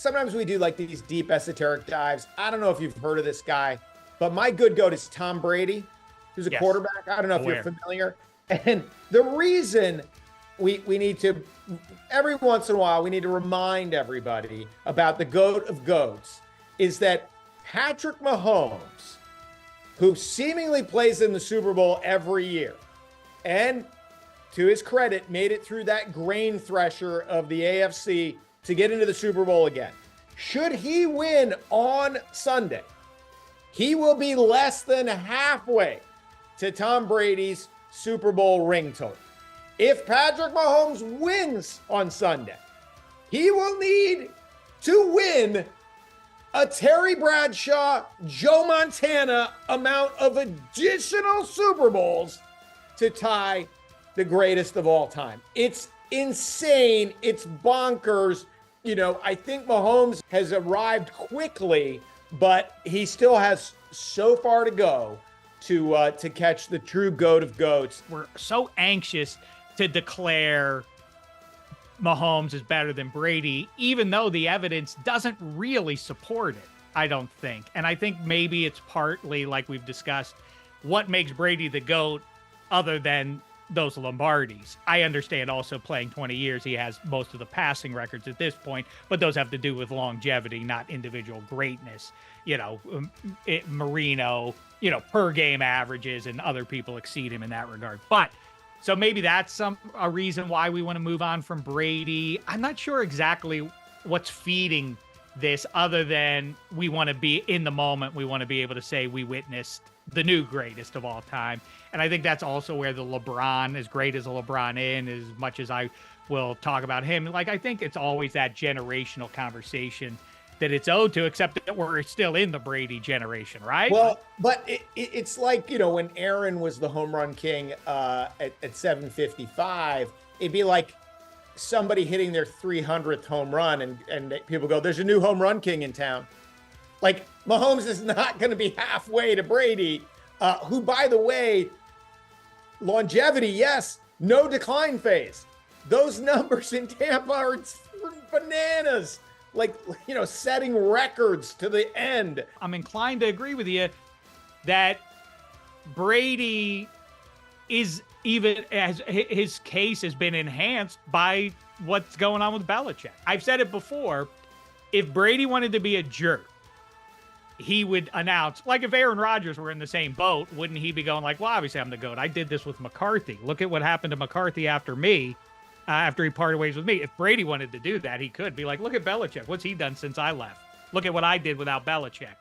sometimes we do like these deep esoteric dives. I don't know if you've heard of this guy, but my good goat is Tom Brady, who's a quarterback. I don't know if you're familiar. And the reason we need to, every once in a while, we need to remind everybody about the GOAT of GOATs is that Patrick Mahomes, who seemingly plays in the Super Bowl every year, and to his credit, made it through that grain thresher of the AFC to get into the Super Bowl again. Should he win on Sunday, he will be less than halfway to Tom Brady's Super Bowl ring total. If Patrick Mahomes wins on Sunday, he will need to win a Terry Bradshaw, Joe Montana amount of additional Super Bowls to tie the greatest of all time. It's insane. It's bonkers. You know, I think Mahomes has arrived quickly, but he still has so far to go to catch the true GOAT of GOATs. We're so anxious to declare Mahomes is better than Brady, even though the evidence doesn't really support it, I don't think. And I think maybe it's partly, like we've discussed, what makes Brady the GOAT other than those Lombardis. I understand also playing 20 years, he has most of the passing records at this point, but those have to do with longevity, not individual greatness. You know, Marino, you know, per game averages, and other people exceed him in that regard. But so maybe that's a reason why we want to move on from Brady. I'm not sure exactly what's feeding this other than we want to be in the moment. We want to be able to say we witnessed the new greatest of all time. And I think that's also where the LeBron, as great as a LeBron in, as much as I will talk about him, like, I think it's always that generational conversation that it's owed to, except that we're still in the Brady generation, right? Well, but it's like, you know, when Aaron was the home run king at 755, it'd be like somebody hitting their 300th home run and people go, there's a new home run king in town. Like, Mahomes is not going to be halfway to Brady, who, by the way, longevity, yes, no decline phase. Those numbers in Tampa are bananas. Like, you know, setting records to the end. I'm inclined to agree with you that Brady is, even as his case has been enhanced by what's going on with Belichick. I've said it before. If Brady wanted to be a jerk, he would announce, like if Aaron Rodgers were in the same boat, wouldn't he be going like, well, obviously I'm the GOAT. I did this with McCarthy. Look at what happened to McCarthy after me, after he parted ways with me. If Brady wanted to do that, he could be like, look at Belichick. What's he done since I left? Look at what I did without Belichick.